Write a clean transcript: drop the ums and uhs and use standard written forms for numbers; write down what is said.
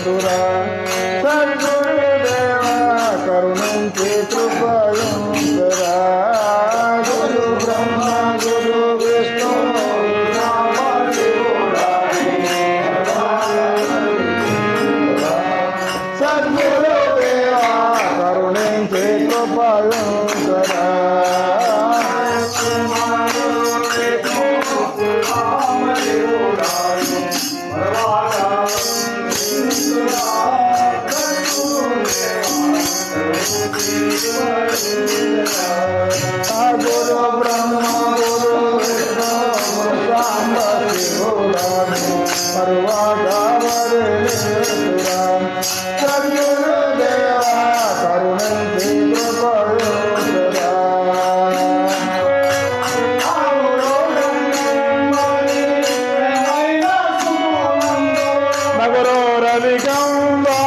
సురా సద్గురుదేవా కరుణించి కృపయుంచరా గురు బ్రహ్మ గురు విష్ణు సద్గురుదేవా కరుణించి కృపయుంచరా గురు బ్రహ్మ గురు విష్ణు సాంబ సద్గురుదేవా కరుణించి కృపయుంచరా నగరో రవికంబా